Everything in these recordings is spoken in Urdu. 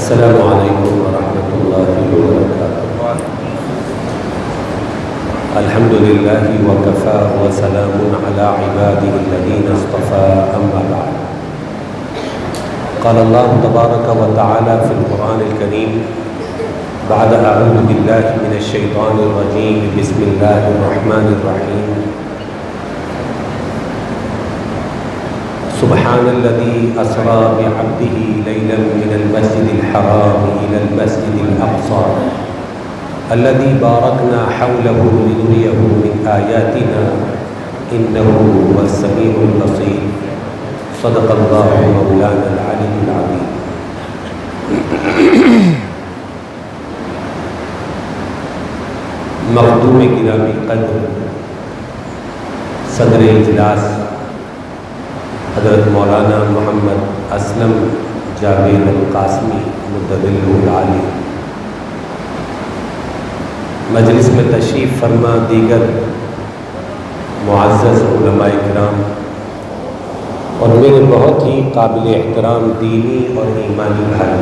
السلام علیکم ورحمۃ اللہ وبرکاتہ۔ الحمد للہ وکفیٰ وسلام علی عبادہ الذین اصطفیٰ اما بعد۔ قال اللہ تبارک وتعالی فی القرآن الکریم بعد اعوذ باللہ من الشیطان الرجیم بسم اللہ الرحمن الرحیم۔ سبحان الذي أسرى بعبده ليلا من المسجد الحرام إلى المسجد الأقصى الذي باركنا حوله لنريه من آياتنا إنه هو السميع البصير صدق الله مولانا العلي العظيم۔ مخدوم گرامی قدر صدر اجلاس حضرت مولانا محمد اسلم جاوید القاسمی مدظلہ العالی، مجلس میں تشریف فرما دیگر معزز علماء کرام اور میرے بہت ہی قابل احترام دینی اور ایمانی بھائی،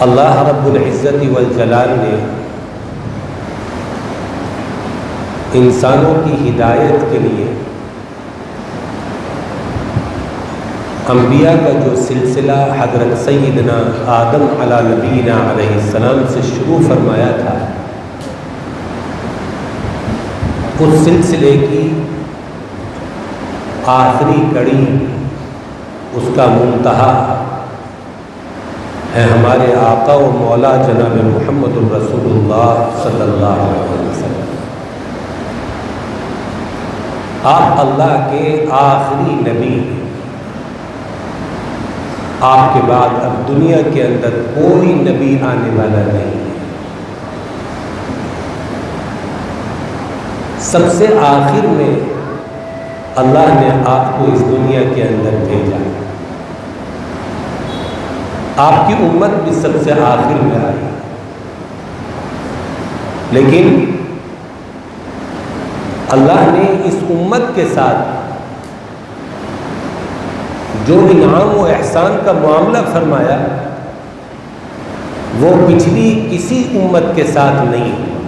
اللہ رب العزت والجلال نے انسانوں کی ہدایت کے لیے انبیاء کا جو سلسلہ حضرت سیدنا آدم علی نبینا علیہ السلام سے شروع فرمایا تھا، اس سلسلے کی آخری کڑی، اس کا منتہا ہے ہمارے آقا و مولا جناب محمد الرسول اللہ صلی اللہ علیہ وسلم۔ آپ اللہ کے آخری نبی، آپ کے بعد اب دنیا کے اندر کوئی نبی آنے والا نہیں ہے، سب سے آخر میں اللہ نے آپ کو اس دنیا کے اندر بھیجا، آپ کی امت بھی سب سے آخر میں آئی، لیکن اللہ نے اس امت کے ساتھ جو انعام و احسان کا معاملہ فرمایا وہ پچھلی کسی امت کے ساتھ نہیں ہوا۔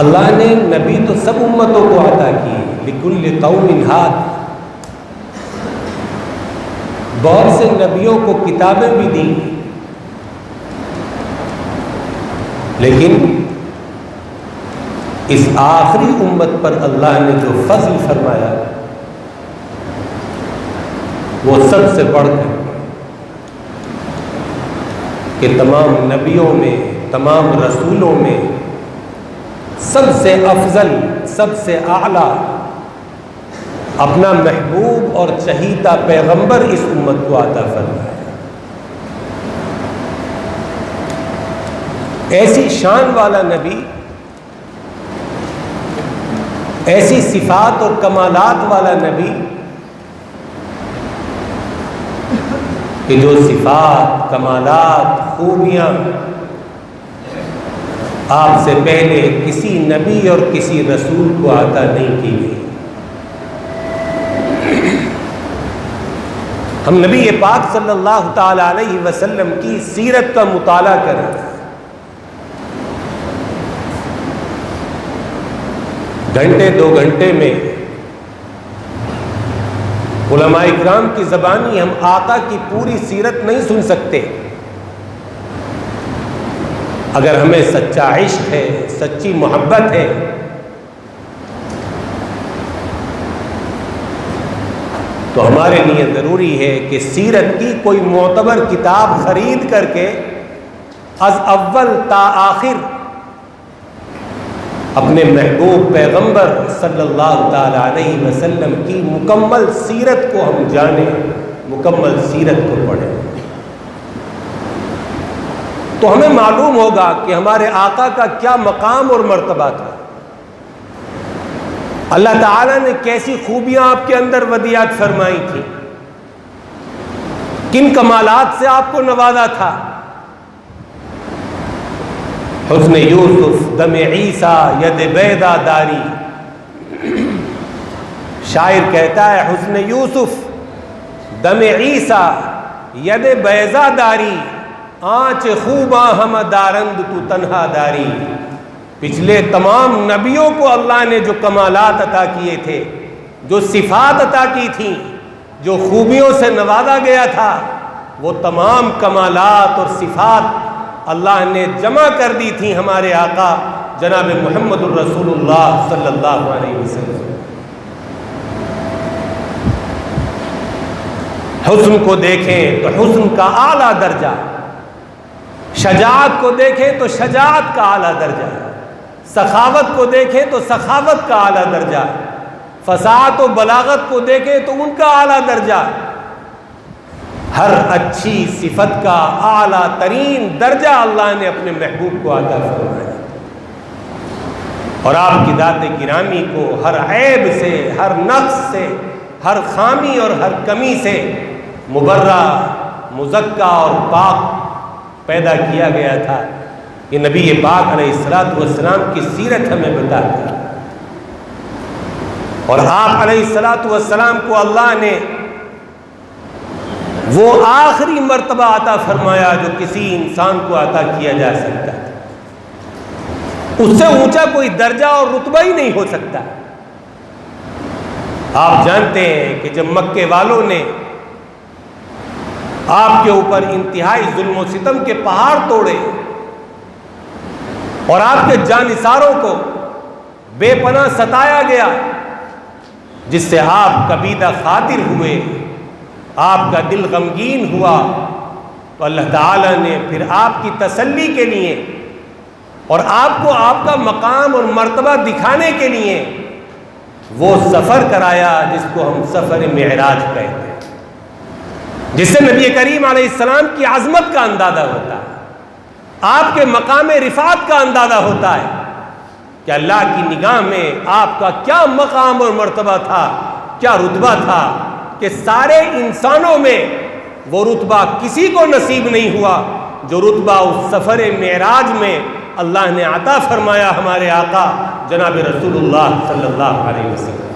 اللہ نے نبی تو سب امتوں کو عطا کی، لکل قوم ہاد، بہت سے نبیوں کو کتابیں بھی دیں، لیکن اس آخری امت پر اللہ نے جو فضل فرمایا وہ سب سے بڑھ کر کہ تمام نبیوں میں، تمام رسولوں میں سب سے افضل، سب سے اعلیٰ اپنا محبوب اور چہیتا پیغمبر اس امت کو عطا فرمایا۔ ایسی شان والا نبی، ایسی صفات اور کمالات والا نبی کہ جو صفات، کمالات، خوبیاں آپ سے پہلے کسی نبی اور کسی رسول کو عطا نہیں کی گئی۔ ہم نبی پاک صلی اللہ تعالی علیہ وسلم کی سیرت کا مطالعہ کریں، گھنٹے دو گھنٹے میں علماء اکرام کی زبانی ہم آقا کی پوری سیرت نہیں سن سکتے۔ اگر ہمیں سچا عشق ہے، سچی محبت ہے، تو ہمارے لیے ضروری ہے کہ سیرت کی کوئی معتبر کتاب خرید کر کے از اول تا آخر اپنے محبوب پیغمبر صلی اللہ تعالی علیہ وسلم کی مکمل سیرت کو ہم جانیں، مکمل سیرت کو پڑھیں، تو ہمیں معلوم ہوگا کہ ہمارے آقا کا کیا مقام اور مرتبہ تھا، اللہ تعالیٰ نے کیسی خوبیاں آپ کے اندر ودیعت فرمائی تھی، کن کمالات سے آپ کو نوازا تھا۔ حسن یوسف دم عیسیٰ ید بیضا داری، شاعر کہتا ہے حسن یوسف دم عیسیٰ ید بیضا داری آنچ خوباں ہم دارند تو تنہا داری. پچھلے تمام نبیوں کو اللہ نے جو کمالات عطا کیے تھے، جو صفات عطا کی تھیں، جو خوبیوں سے نوازا گیا تھا، وہ تمام کمالات اور صفات اللہ نے جمع کر دی تھیں ہمارے آقا جناب محمد الرسول اللہ صلی اللہ علیہ وسلم. حسن کو دیکھیں تو حسن کا اعلیٰ درجہ، شجاعت کو دیکھیں تو شجاعت کا اعلیٰ درجہ، سخاوت کو دیکھیں تو سخاوت کا اعلیٰ درجہ، فصاحت و بلاغت کو دیکھیں تو ان کا اعلیٰ درجہ. ہر اچھی صفت کا اعلیٰ ترین درجہ اللہ نے اپنے محبوب کو عطا فرمایا، اور آپ کی ذات گرامی کو ہر عیب سے، ہر نقص سے، ہر خامی اور ہر کمی سے مبرہ، مزکہ اور پاک پیدا کیا گیا تھا. یہ نبی پاک علیہ السلام کی سیرت ہمیں بتاتا ہے. اور آپ علیہ السلام کو اللہ نے وہ آخری مرتبہ عطا فرمایا جو کسی انسان کو عطا کیا جا سکتا ہے. اس سے اونچا کوئی درجہ اور رتبہ ہی نہیں ہو سکتا. آپ جانتے ہیں کہ جب مکے والوں نے آپ کے اوپر انتہائی ظلم و ستم کے پہاڑ توڑے اور آپ کے جانثاروں کو بے پناہ ستایا گیا، جس سے آپ کبیدہ خاطر ہوئے، آپ کا دل غمگین ہوا، تو اللہ تعالیٰ نے پھر آپ کی تسلی کے لیے اور آپ کو آپ کا مقام اور مرتبہ دکھانے کے لیے وہ سفر کرایا جس کو ہم سفر معراج کہتے ہیں، جس سے نبی کریم علیہ السلام کی عظمت کا اندازہ ہوتا ہے، آپ کے مقام رفعت کا اندازہ ہوتا ہے کہ اللہ کی نگاہ میں آپ کا کیا مقام اور مرتبہ تھا، کیا رتبہ تھا، کہ سارے انسانوں میں وہ رتبہ کسی کو نصیب نہیں ہوا جو رتبہ اس سفر معراج میں اللہ نے عطا فرمایا ہمارے آقا جناب رسول اللہ صلی اللہ علیہ وسلم.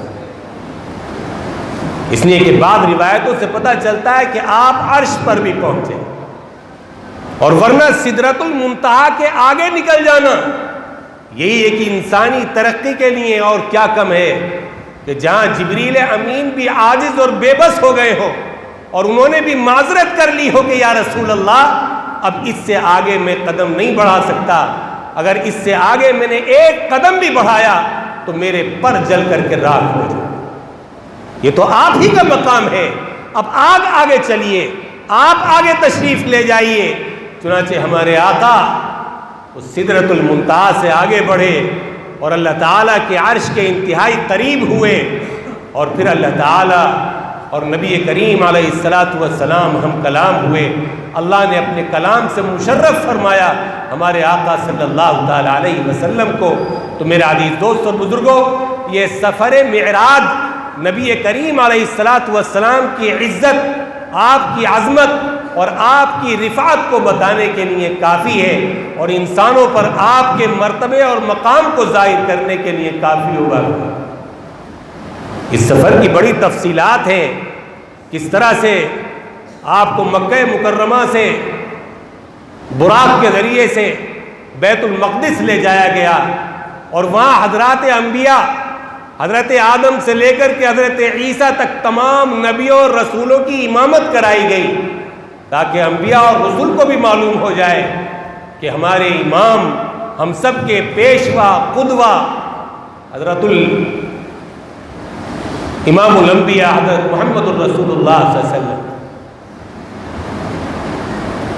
اس لیے کہ بعض روایتوں سے پتہ چلتا ہے کہ آپ عرش پر بھی پہنچے، اور ورنہ سدرۃ المنتہا کے آگے نکل جانا یہی ایک انسانی ترقی کے لیے اور کیا کم ہے کہ جہاں جبریل امین بھی عاجز اور بے بس ہو گئے ہو اور انہوں نے بھی معذرت کر لی ہو کہ یا رسول اللہ اب اس سے آگے میں قدم نہیں بڑھا سکتا، اگر اس سے آگے میں نے ایک قدم بھی بڑھایا تو میرے پر جل کر کے راکھ ہو جائے. یہ تو آپ ہی کا مقام ہے، اب آگے چلیے، آپ آگے تشریف لے جائیے. چنانچہ ہمارے آقا اس سدرۃ المنتہا سے آگے بڑھے اور اللہ تعالیٰ کے عرش کے انتہائی قریب ہوئے، اور پھر اللہ تعالیٰ اور نبی کریم علیہ السلام ہم کلام ہوئے. اللہ نے اپنے کلام سے مشرف فرمایا ہمارے آقا صلی اللہ تعالیٰ علیہ وسلم کو. تو میرے عزیز دوست اور بزرگوں، یہ سفر معراج نبی کریم علیہ السلام کی عزت، آپ کی عظمت اور آپ کی رفعت کو بتانے کے لیے کافی ہے، اور انسانوں پر آپ کے مرتبے اور مقام کو ظاہر کرنے کے لیے کافی ہوگا. اس سفر کی بڑی تفصیلات ہیں، کس طرح سے آپ کو مکہ مکرمہ سے براق کے ذریعے سے بیت المقدس لے جایا گیا، اور وہاں حضرات انبیاء، حضرت آدم سے لے کر کے حضرت عیسیٰ تک تمام نبیوں اور رسولوں کی امامت کرائی گئی، تاکہ انبیاء اور رسول کو بھی معلوم ہو جائے کہ ہمارے امام، ہم سب کے پیشوا قدوہ حضرت امام الانبیاء حضرت محمد الرسول اللہ صلی اللہ علیہ وسلم.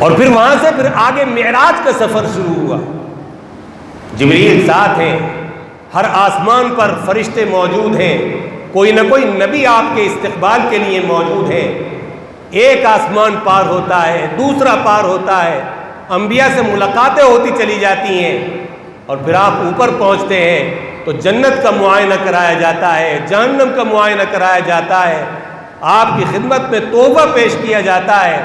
اور پھر وہاں سے پھر آگے معراج کا سفر شروع ہوا. جبریل ساتھ ہیں، ہر آسمان پر فرشتے موجود ہیں، کوئی نہ کوئی نبی آپ کے استقبال کے لیے موجود ہیں. ایک آسمان پار ہوتا ہے، دوسرا پار ہوتا ہے، انبیاء سے ملاقاتیں ہوتی چلی جاتی ہیں، اور پھر آپ اوپر پہنچتے ہیں تو جنت کا معائنہ کرایا جاتا ہے، جہنم کا معائنہ کرایا جاتا ہے، آپ کی خدمت میں توبہ پیش کیا جاتا ہے.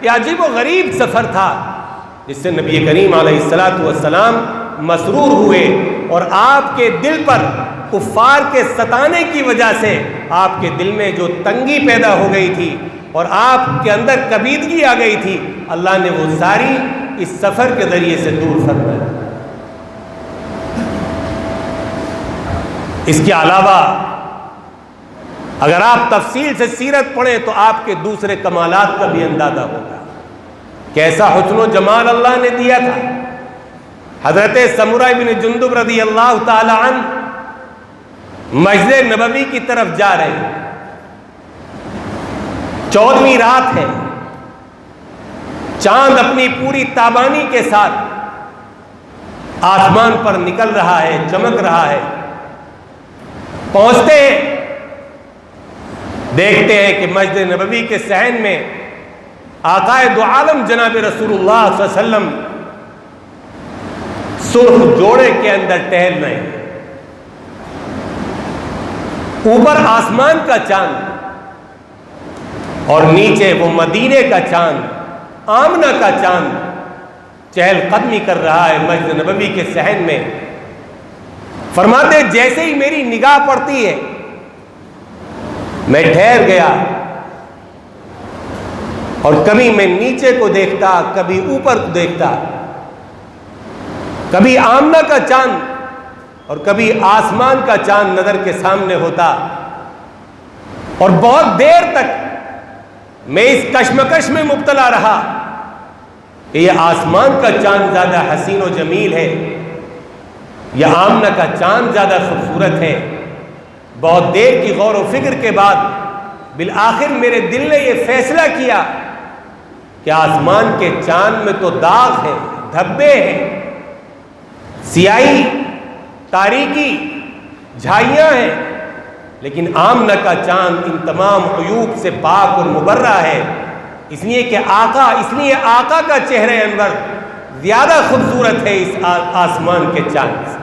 یہ عجیب و غریب سفر تھا جس سے نبی کریم علیہ السلام مسرور ہوئے، اور آپ کے دل پر کفار کے ستانے کی وجہ سے آپ کے دل میں جو تنگی پیدا ہو گئی تھی اور آپ کے اندر کبیدگی آ گئی تھی، اللہ نے وہ ساری اس سفر کے ذریعے سے دور فرمائی۔ اس کے علاوہ اگر آپ تفصیل سے سیرت پڑھیں تو آپ کے دوسرے کمالات کا بھی اندازہ ہوگا، کیسا حسن و جمال اللہ نے دیا تھا۔ حضرت سمرہ بن جندب رضی اللہ تعالی عنہ مسجد نبوی کی طرف جا رہے ہیں، 14ویں رات ہے، چاند اپنی پوری تابانی کے ساتھ آسمان پر نکل رہا ہے، چمک رہا ہے۔ پہنچتے ہیں، دیکھتے ہیں کہ مسجد نبوی کے صحن میں آقا دو عالم جناب رسول اللہ صلی اللہ علیہ وسلم سرخ جوڑے کے اندر ٹہل رہے ہیں۔ اوپر آسمان کا چاند اور نیچے وہ مدینے کا چاند، آمنہ کا چاند چہل قدمی کر رہا ہے مسجد نبوی کے صحن میں۔ فرماتے جیسے ہی میری نگاہ پڑتی ہے میں ٹھہر گیا، اور کبھی میں نیچے کو دیکھتا، کبھی اوپر کو دیکھتا، کبھی آمنہ کا چاند اور کبھی آسمان کا چاند نظر کے سامنے ہوتا، اور بہت دیر تک میں اس کشمکش میں مبتلا رہا کہ یہ آسمان کا چاند زیادہ حسین و جمیل ہے یا آمنہ کا چاند زیادہ خوبصورت ہے۔ بہت دیر کی غور و فکر کے بعد بالآخر میرے دل نے یہ فیصلہ کیا کہ آسمان کے چاند میں تو داغ ہے، دھبے ہیں، سیاہی، تاریکی، جھائیاں ہیں، لیکن آمنہ کا چاند ان تمام عیوب سے پاک اور مبرہ ہے، اس لیے کہ آقا کا چہرہ انور زیادہ خوبصورت ہے اس آسمان کے چاند سے۔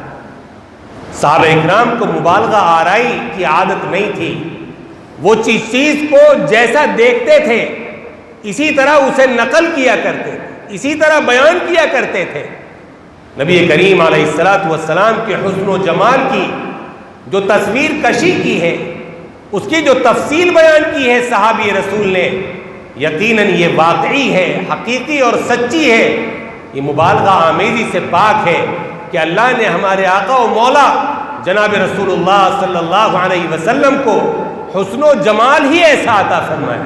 صحابہ اکرام کو مبالغہ آرائی کی عادت نہیں تھی، وہ چیز کو جیسا دیکھتے تھے اسی طرح اسے نقل کیا کرتے تھے، اسی طرح بیان کیا کرتے تھے۔ نبی کریم علیہ السلام کے حسن و جمال کی جو تصویر کشی کی ہے، اس کی جو تفصیل بیان کی ہے صحابی رسول نے، یقیناً یہ واقعی ہے، حقیقی اور سچی ہے، یہ مبالغہ آمیزی سے پاک ہے کہ اللہ نے ہمارے آقا و مولا جناب رسول اللہ صلی اللہ علیہ وسلم کو حسن و جمال ہی ایسا عطا فرمایا۔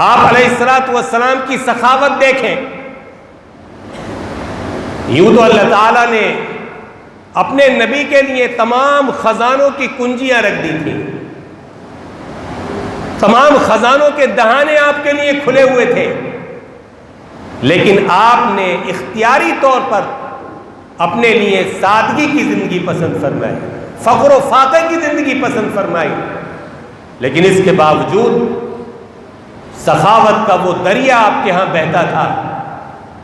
آپ علیہ السلام کی سخاوت دیکھیں، یوں تو اللہ تعالیٰ نے اپنے نبی کے لیے تمام خزانوں کی کنجیاں رکھ دی تھیں، تمام خزانوں کے دہانے آپ کے لیے کھلے ہوئے تھے، لیکن آپ نے اختیاری طور پر اپنے لیے سادگی کی زندگی پسند فرمائی، فقر و فاقے کی زندگی پسند فرمائی، لیکن اس کے باوجود سخاوت کا وہ دریا آپ کے ہاں بہتا تھا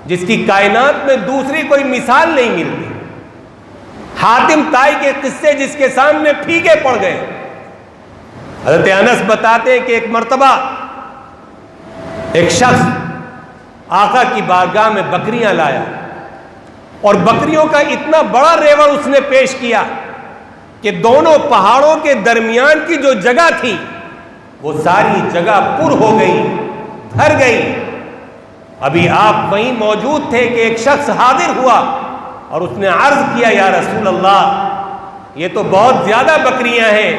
جس کی کائنات میں دوسری کوئی مثال نہیں ملتی۔ حاتم طائی کے قصے جس کے سامنے پھیکے پڑ گئے۔ حضرت انس بتاتے ہیں کہ ایک مرتبہ ایک شخص آقا کی بارگاہ میں بکریاں لایا، اور بکریوں کا اتنا بڑا ریوڑ اس نے پیش کیا کہ دونوں پہاڑوں کے درمیان کی جو جگہ تھی وہ ساری جگہ پر ہو گئی، بھر گئی۔ ابھی آپ وہیں موجود تھے کہ ایک شخص حاضر ہوا اور اس نے عرض کیا، یا رسول اللہ یہ تو بہت زیادہ بکریاں ہیں،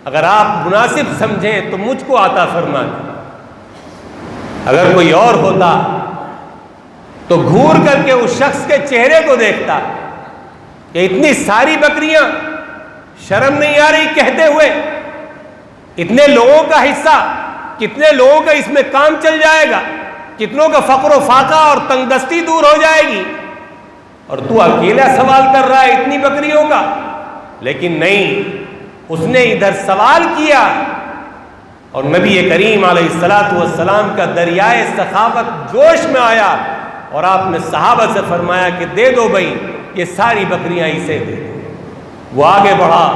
اگر آپ مناسب سمجھیں تو مجھ کو عطا فرما دیں۔ اگر کوئی اور ہوتا تو گھور کر کے اس شخص کے چہرے کو دیکھتا کہ اتنی ساری بکریاں، شرم نہیں آ رہی کہتے ہوئے، اتنے لوگوں کا حصہ، کتنے لوگوں کا اس میں کام چل جائے گا، کتنوں کا فقر و فاقہ اور تنگ دستی دور ہو جائے گی، اور تو اکیلا سوال کر رہا ہے اتنی بکریوں کا۔ لیکن نہیں، اس نے ادھر سوال کیا اور نبی کریم علیہ السلام کا دریائے سخاوت جوش میں آیا، اور آپ نے صحابہ سے فرمایا کہ دے دو بھائی، یہ ساری بکریاں اسے دے دو۔ وہ آگے بڑھا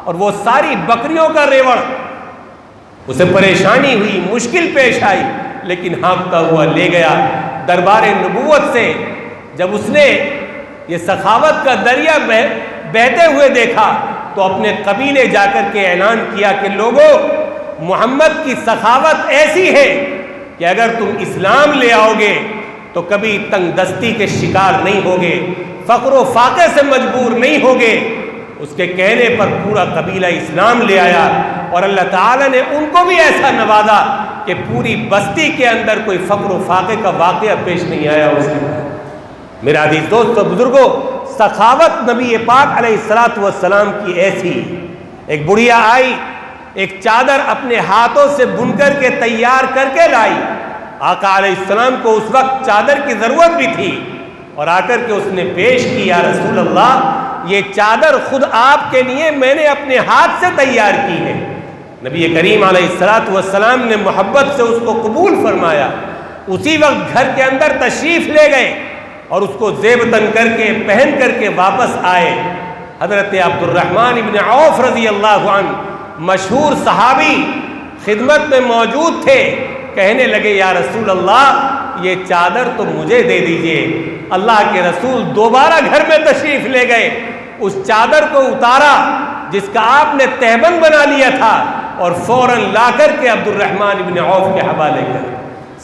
اور وہ ساری بکریوں کا ریوڑ، اسے پریشانی ہوئی، مشکل پیش آئی، لیکن ہانپتا ہوا لے گیا دربار نبوت سے۔ جب اس نے یہ سخاوت کا دریا بہتے ہوئے دیکھا تو اپنے قبیلے جا کر کے اعلان کیا کہ لوگوں، محمد کی سخاوت ایسی ہے کہ اگر تم اسلام لے آؤ گے تو کبھی تنگ دستی کے شکار نہیں ہوگے، فقر و فاقے سے مجبور نہیں ہوگے۔ اس کے کہنے پر پورا قبیلہ اسلام لے آیا، اور اللہ تعالیٰ نے ان کو بھی ایسا نوازا کہ پوری بستی کے اندر کوئی فقر و فاقے کا واقعہ پیش نہیں آیا اس کے بعد۔ میرا عزیز دوستو، بزرگوں، سخاوت نبی پاک علیہ الصلوۃ والسلام کی ایسی، ایک بڑھیا آئی، ایک چادر اپنے ہاتھوں سے بن کر کے تیار کر کے لائی۔ آقا علیہ السلام کو اس وقت چادر کی ضرورت بھی تھی، اور آ کر کے اس نے پیش کی، یا رسول اللہ، یہ چادر خود آپ کے لیے میں نے اپنے ہاتھ سے تیار کی ہے۔ نبی کریم علیہ الصلوۃ والسلام نے محبت سے اس کو قبول فرمایا، اسی وقت گھر کے اندر تشریف لے گئے اور اس کو زیب تن کر کے پہن کر کے واپس آئے۔ حضرت عبد الرحمن ابن عوف رضی اللہ عنہ، مشہور صحابی، خدمت میں موجود تھے، کہنے لگے یا رسول اللہ یہ چادر تو مجھے دے دیجئے۔ اللہ کے رسول دوبارہ گھر میں تشریف لے گئے، اس چادر کو اتارا جس کا آپ نے تہبند بنا لیا تھا، اور فوراً لا کر کے عبد الرحمن ابن عوف کے حوالے کر۔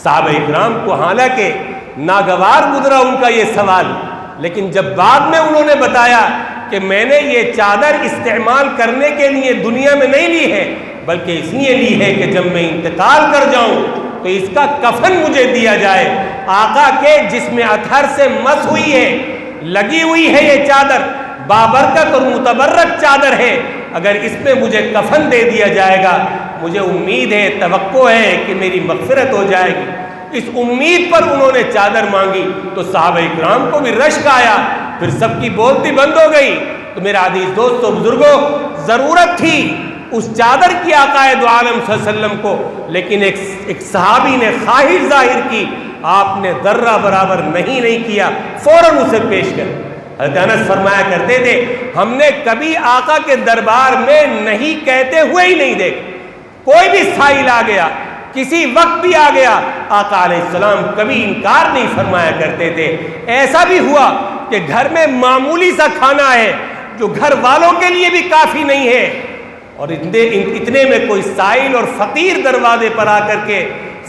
صحابہ اکرام کو حالانکہ ناگوار گزرا ان کا یہ سوال، لیکن جب بعد میں انہوں نے بتایا کہ میں نے یہ چادر استعمال کرنے کے لیے دنیا میں نہیں لی ہے، بلکہ اس لیے لی ہے کہ جب میں انتقال کر جاؤں تو اس کا کفن مجھے دیا جائے۔ آقا کے جسم اطہر سے مس ہوئی ہے، لگی ہوئی ہے یہ چادر، بابرکت اور متبرک چادر ہے، اگر اس میں مجھے کفن دے دیا جائے گا، مجھے امید ہے، توقع ہے کہ میری مغفرت ہو جائے گی۔ اس امید پر انہوں نے چادر مانگی تو صحابہ اکرام کو بھی رشک آیا، پھر سب کی بولتی بند ہو گئی۔ تو میرا عزیز دوستو، بزرگوں، ضرورت تھی اس چادر کی آقا دو عالم صلی اللہ علیہ وسلم کو، لیکن ایک صحابی نے خواہش ظاہر کی، آپ نے ذرہ برابر نہیں کیا، فوراً اسے پیش کر۔ حضرت انس فرمایا کرتے تھے ہم نے کبھی آقا کے دربار میں نہیں کہتے ہوئے ہی نہیں دیکھا، کوئی بھی سائل آ گیا، کسی وقت بھی آ گیا، آقا علیہ السلام کبھی انکار نہیں فرمایا کرتے تھے۔ ایسا بھی ہوا کہ گھر میں معمولی سا کھانا ہے جو گھر والوں کے لیے بھی کافی نہیں ہے، اور اتنے میں کوئی سائل اور فقیر دروازے پر آ کر کے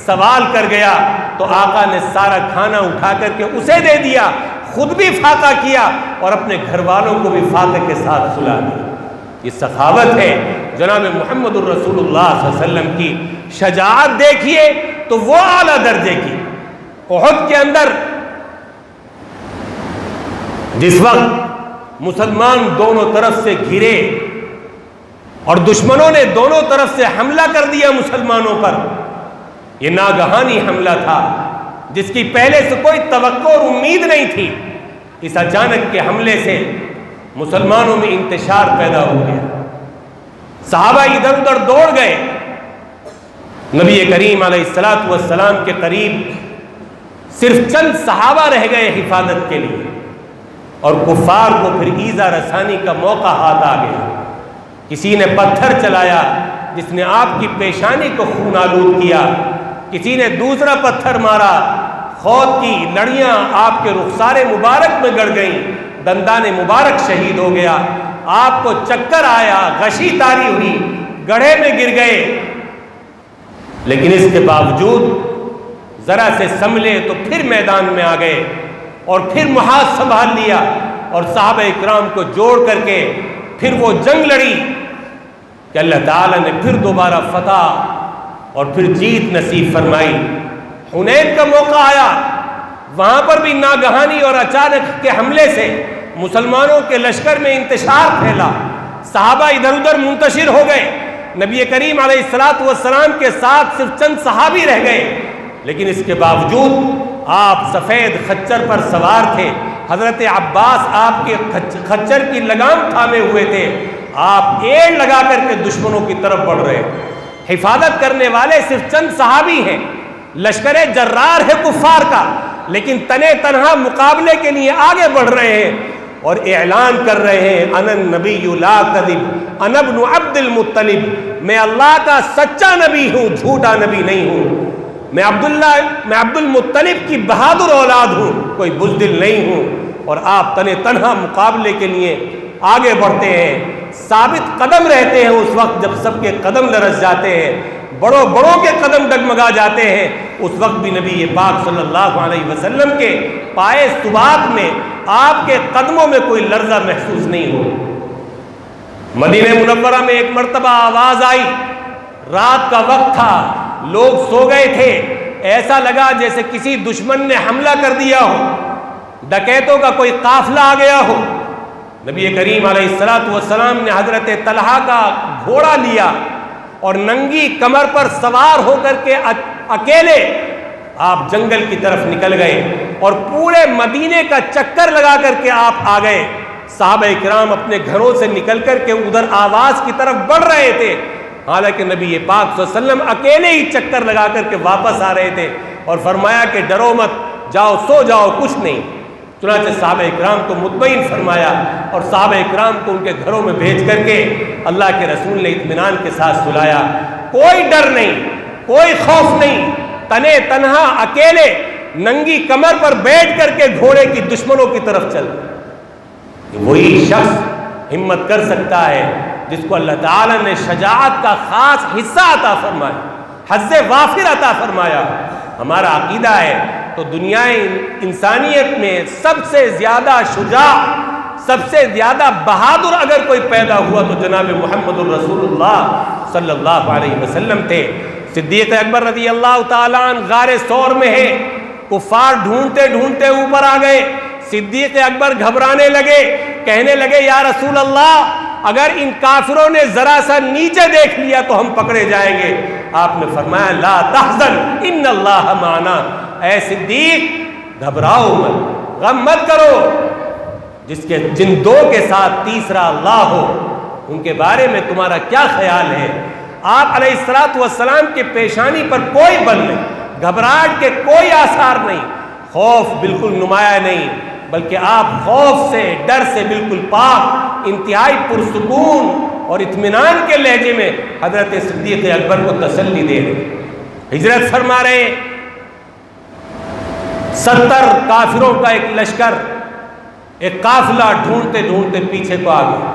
سوال کر گیا تو آقا نے سارا کھانا اٹھا کر کے اسے دے دیا، خود بھی فاقہ کیا اور اپنے گھر والوں کو بھی فاقے کے ساتھ سلا دیا۔ یہ سخاوت ہے۔ جناب محمد الرسول اللہ صلی اللہ علیہ وسلم کی شجاعت دیکھیے تو وہ اعلیٰ درجے کی۔ احد کے اندر جس وقت مسلمان دونوں طرف سے گھرے اور دشمنوں نے دونوں طرف سے حملہ کر دیا مسلمانوں پر، یہ ناگہانی حملہ تھا جس کی پہلے سے کوئی توقع اور امید نہیں تھی۔ اس اچانک کے حملے سے مسلمانوں میں انتشار پیدا ہو گیا، صحابہ ادھر ادھر دوڑ گئے، نبی کریم علیہ الصلوۃ والسلام کے قریب صرف چند صحابہ رہ گئے حفاظت کے لیے، اور کفار کو پھر ایذا رسانی کا موقع ہاتھ آ گیا۔ کسی نے پتھر چلایا جس نے آپ کی پیشانی کو خون آلود کیا، کسی نے دوسرا پتھر مارا، خود کی لڑیاں آپ کے رخسار مبارک میں گڑ گئیں، دندان مبارک شہید ہو گیا، آپ کو چکر آیا، غشی تاری ہوئی، گڑھے میں گر گئے، لیکن اس کے باوجود ذرا سے سنبھلے تو پھر میدان میں آ گئے اور پھر محاذ سنبھال لیا، اور صحابہ اکرام کو جوڑ کر کے پھر وہ جنگ لڑی کہ اللہ تعالیٰ نے پھر دوبارہ فتح اور پھر جیت نصیب فرمائی۔ حنین کا موقع آیا، وہاں پر بھی ناگہانی اور اچانک کے حملے سے مسلمانوں کے لشکر میں انتشار پھیلا، صحابہ ادھر ادھر منتشر ہو گئے، نبی کریم علیہ الصلوۃ والسلام کے ساتھ صرف چند صحابی رہ گئے، لیکن اس کے باوجود آپ سفید خچر پر سوار تھے، حضرت عباس آپ کے خچر کی لگام تھامے ہوئے تھے، آپ ایڑ لگا کر کے دشمنوں کی طرف بڑھ رہے، حفاظت کرنے والے صرف چند صحابی ہیں، لشکر جرار ہے کفار کا، لیکن تنے تنہا مقابلے کے لیے آگے بڑھ رہے ہیں اور اعلان کر رہے ہیں انا النبی لا کذب انا ابن عبد المطلب، میں اللہ کا سچا نبی ہوں، جھوٹا نبی نہیں ہوں، میں عبد المطلب کی بہادر اولاد ہوں، کوئی بزدل نہیں ہوں، اور آپ تنے تنہا مقابلے کے لیے آگے بڑھتے ہیں، ثابت قدم رہتے ہیں اس وقت جب سب کے قدم لرز جاتے ہیں، بڑوں کے قدم ڈگمگا جاتے ہیں، اس وقت بھی نبی پاک صلی اللہ علیہ وسلم کے پائے ثبات میں، آپ کے قدموں میں کوئی لرزہ محسوس نہیں ہو۔ مدینہ منورہ میں ایک مرتبہ آواز آئی، رات کا وقت تھا، لوگ سو گئے تھے، ایسا لگا جیسے کسی دشمن نے حملہ کر دیا ہو، ڈکیتوں کا کوئی قافلہ آ گیا ہو۔ نبی کریم علیہ السلام نے حضرت طلحہ کا گھوڑا لیا اور ننگی کمر پر سوار ہو کر کے اکیلے آپ جنگل کی طرف نکل گئے اور پورے مدینے کا چکر لگا کر کے آپ آ گئے۔ صحابہ کرام اپنے گھروں سے نکل کر کے ادھر آواز کی طرف بڑھ رہے تھے، حالانکہ نبی پاک صلی اللہ علیہ وسلم اکیلے ہی چکر لگا کر کے واپس آ رہے تھے، اور فرمایا کہ ڈرو مت، جاؤ سو جاؤ، کچھ نہیں۔ چنانچہ صحابہ اکرام کو مطمئن فرمایا اور صحابہ اکرام کو ان کے گھروں میں بھیج کر کے اللہ کے رسول نے اطمینان کے ساتھ سلایا۔ کوئی ڈر نہیں، کوئی خوف نہیں، تنے تنہا اکیلے ننگی کمر پر بیٹھ کر کے گھوڑے کی دشمنوں کی طرف چل۔ وہی شخص ہمت کر سکتا ہے جس کو اللہ تعالیٰ نے شجاعت کا خاص حصہ عطا فرمایا، حظ وافر عطا فرمایا۔ ہمارا عقیدہ ہے تو دنیا انسانیت میں سب سے زیادہ شجاع، سب سے زیادہ بہادر اگر کوئی پیدا ہوا تو جناب محمد الرسول اللہ صلی اللہ علیہ وسلم تھے۔ صدیق اکبر رضی اللہ تعالیٰ عنہ غار ثور میں ہے، کفار ڈھونڈتے ڈھونڈتے اوپر آ گئے، صدیق اکبر گھبرانے لگے، کہنے لگے یا رسول اللہ اگر ان کافروں نے ذرا سا نیچے دیکھ لیا تو ہم پکڑے جائیں گے۔ آپ نے فرمایا لا تحزن ان اللہ معنا، اے صدیق گھبراؤ مت، غم مت کرو، جن دو کے ساتھ تیسرا اللہ ہو ان کے بارے میں تمہارا کیا خیال ہے؟ آپ علیہ السلام کے پیشانی پر کوئی بل نہیں، گھبراہٹ کے کوئی آثار نہیں، خوف بالکل نمایاں نہیں، بلکہ آپ خوف سے، ڈر سے بالکل پاک، انتہائی پرسکون اور اطمینان کے لہجے میں حضرت صدیق اکبر کو تسلی دے رہے، ہجرت فرما رہے۔ 70 کافروں کا ایک لشکر، ایک قافلہ ڈھونڈتے ڈھونڈتے پیچھے کو آ گیا،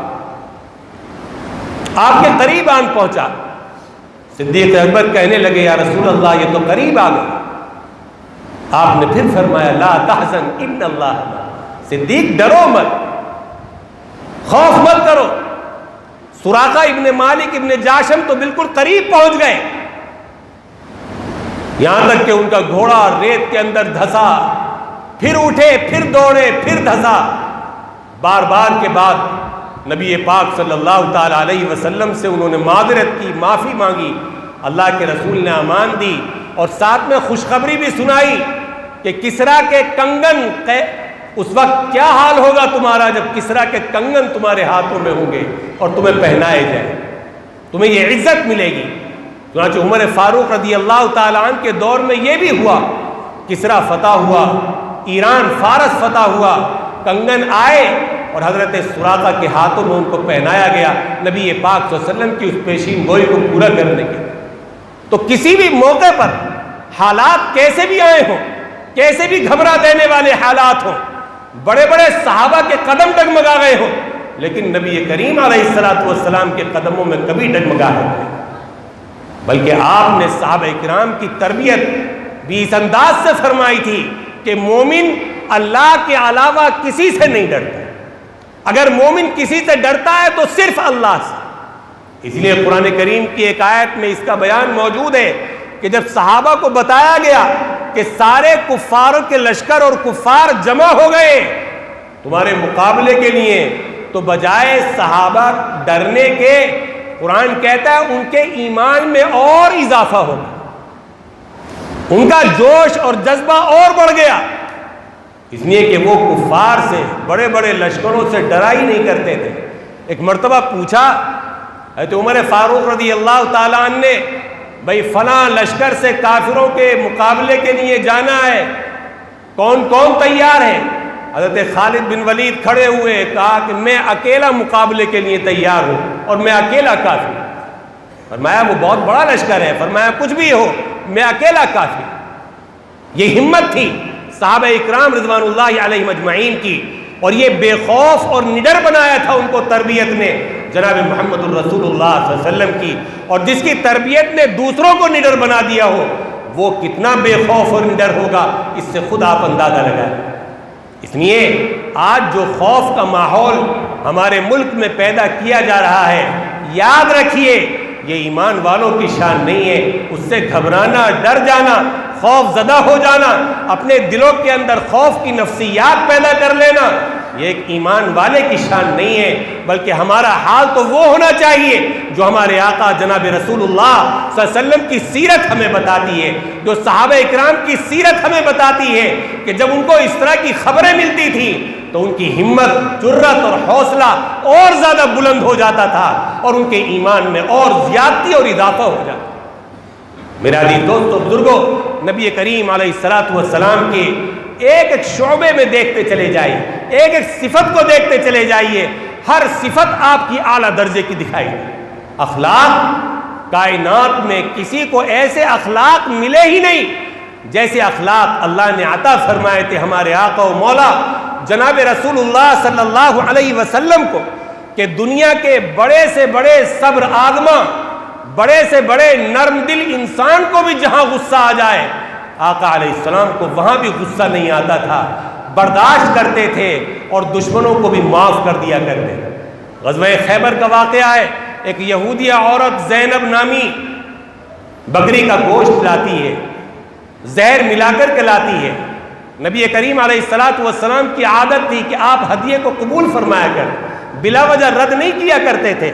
آپ کے قریب آن پہنچا۔ صدیق اکبر کہنے لگے یا رسول اللہ یہ تو قریب آ گئے۔ آپ نے پھر فرمایا لا تحزن ان اللہ، صدیق ڈرو مت، خوف مت کرو۔ سراقہ ابن مالک ابن جاشم تو بالکل قریب پہنچ گئے، یہاں تک کہ ان کا گھوڑا ریت کے اندر دھسا، پھر اٹھے، پھر دوڑے، پھر دھسا۔ بار بار کے بعد نبی پاک صلی اللہ تعالی علیہ وسلم سے انہوں نے معذرت کی، معافی مانگی، اللہ کے رسول نے امان دی اور ساتھ میں خوشخبری بھی سنائی کہ کسریٰ کے کنگن، اس وقت کیا حال ہوگا تمہارا جب کسریٰ کے کنگن تمہارے ہاتھوں میں ہوں گے اور تمہیں پہنائے جائیں، تمہیں یہ عزت ملے گی۔ چنانچہ عمر فاروق رضی اللہ تعالیٰ عنہ کے دور میں یہ بھی ہوا، کسریٰ فتح ہوا، ایران فارس فتح ہوا، کنگن آئے اور حضرت سراقہ کے ہاتھوں میں ان کو پہنایا گیا نبی پاک صلی اللہ علیہ وسلم کی اس پیشین گوئی کو پورا کرنے کے۔ تو کسی بھی موقع پر حالات کیسے بھی آئے ہوں، کیسے بھی گھبرا دینے والے حالات ہوں، بڑے بڑے صحابہ کے قدم ڈگمگا گئے ہوں، لیکن نبی کریم علیہ السلام کے قدموں میں کبھی ڈگمگا نہیں، بلکہ آپ نے صحابہ کرام کی تربیت بھی اس انداز سے فرمائی تھی کہ مومن اللہ کے علاوہ کسی سے نہیں ڈرتا، اگر مومن کسی سے ڈرتا ہے تو صرف اللہ سے۔ اس لیے قرآن کریم کی ایک آیت میں اس کا بیان موجود ہے کہ جب صحابہ کو بتایا گیا کہ سارے کفاروں کے لشکر اور کفار جمع ہو گئے تمہارے مقابلے کے لیے، تو بجائے صحابہ ڈرنے کے، قرآن کہتا ہے ان کے ایمان میں اور اضافہ ہو گیا، ان کا جوش اور جذبہ اور بڑھ گیا، اس لیے کہ وہ کفار سے، بڑے بڑے لشکروں سے ڈرا ہی نہیں کرتے تھے۔ ایک مرتبہ پوچھا حضرت عمر فاروق رضی اللہ تعالیٰ عنہ نے، بھائی فلاں لشکر سے کافروں کے مقابلے کے لیے جانا ہے، کون کون تیار ہے؟ حضرت خالد بن ولید کھڑے ہوئے، کہا کہ میں اکیلا مقابلے کے لیے تیار ہوں اور میں اکیلا کافی ہوں۔ فرمایا وہ بہت بڑا لشکر ہے، فرمایا کچھ بھی ہو میں اکیلا کافی ہوں۔ یہ ہمت تھی صحابہ اکرام رضوان اللہ علیہم اجمعین کی، اور یہ بے خوف اور نڈر بنایا تھا ان کو تربیت نے جناب محمد الرسول اللہ صلی اللہ علیہ وسلم کی، اور جس کی تربیت نے دوسروں کو نڈر بنا دیا ہو وہ کتنا بے خوف اور نڈر ہوگا، اس سے خود آپ اندازہ لگائیں۔ اس لیے آج جو خوف کا ماحول ہمارے ملک میں پیدا کیا جا رہا ہے، یاد رکھیے یہ ایمان والوں کی شان نہیں ہے۔ اس سے گھبرانا، ڈر جانا، خوف زدہ ہو جانا، اپنے دلوں کے اندر خوف کی نفسیات پیدا کر لینا، یہ ایک ایمان والے کی شان نہیں ہے، بلکہ ہمارا حال تو وہ ہونا چاہیے جو ہمارے آقا جناب رسول اللہ صلی اللہ علیہ وسلم کی سیرت ہمیں بتاتی ہے، جو صحابہ اکرام کی سیرت ہمیں بتاتی ہے کہ جب ان کو اس طرح کی خبریں ملتی تھیں تو ان کی ہمت، جرأت اور حوصلہ اور زیادہ بلند ہو جاتا تھا، اور ان کے ایمان میں اور زیادتی اور اضافہ ہو جاتا۔ میرا عزیز دوستو، بزرگوں، نبی کریم علیہ الصلوۃ والسلام کے ایک ایک شعبے میں دیکھتے چلے جائیے، ایک ایک صفت کو دیکھتے چلے جائیے، ہر صفت آپ کی اعلیٰ درجے کی دکھائی دے۔ اخلاق، کائنات میں کسی کو ایسے اخلاق ملے ہی نہیں جیسے اخلاق اللہ نے عطا فرمائے تھے ہمارے آقا و مولا جناب رسول اللہ صلی اللہ علیہ وسلم کو، کہ دنیا کے بڑے سے بڑے صبر آزما، بڑے سے بڑے نرم دل انسان کو بھی جہاں غصہ آ جائے، آقا علیہ السلام کو وہاں بھی غصہ نہیں آتا تھا، برداشت کرتے تھے اور دشمنوں کو بھی معاف کر دیا کرتے تھے۔ غزوہ خیبر کا واقعہ ہے، ایک یہودیہ عورت زینب نامی بکری کا گوشت لاتی ہے، زہر ملا کر کے لاتی ہے۔ نبی کریم علیہ الصلوۃ والسلام کی عادت تھی کہ آپ ہدیے کو قبول فرمایا کر، بلا وجہ رد نہیں کیا کرتے تھے۔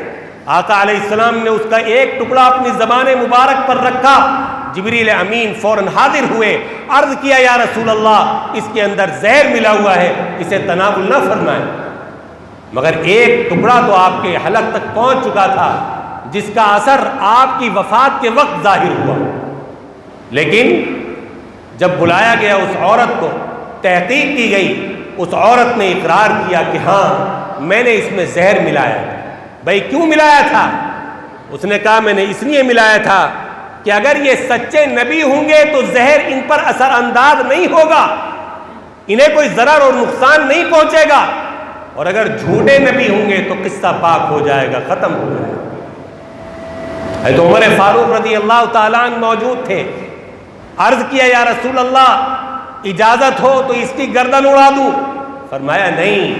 آقا علیہ السلام نے اس کا ایک ٹکڑا اپنی زبان مبارک پر رکھا، جبریل امین فوراً حاضر ہوئے، عرض کیا یا رسول اللہ اس کے اندر زہر ملا ہوا ہے، اسے تناول نہ فرمائیں۔ مگر ایک ٹکڑا تو آپ کے حلق تک پہنچ چکا تھا جس کا اثر آپ کی وفات کے وقت ظاہر ہوا، لیکن جب بلایا گیا اس عورت کو، تحقیق کی گئی، اس عورت نے اقرار کیا کہ ہاں میں نے اس میں زہر ملایا۔ بھائی کیوں ملایا تھا؟ اس نے کہا میں نے اس لیے ملایا تھا کہ اگر یہ سچے نبی ہوں گے تو زہر ان پر اثر انداز نہیں ہوگا، انہیں کوئی ضرر اور نقصان نہیں پہنچے گا، اور اگر جھوٹے نبی ہوں گے تو قصہ پاک ہو جائے گا، ختم ہو جائے گا۔ حضرت عمر فاروق رضی اللہ تعالیٰ عنہ موجود تھے، عرض کیا یا رسول اللہ اجازت ہو تو اس کی گردن اڑا دوں؟ فرمایا نہیں،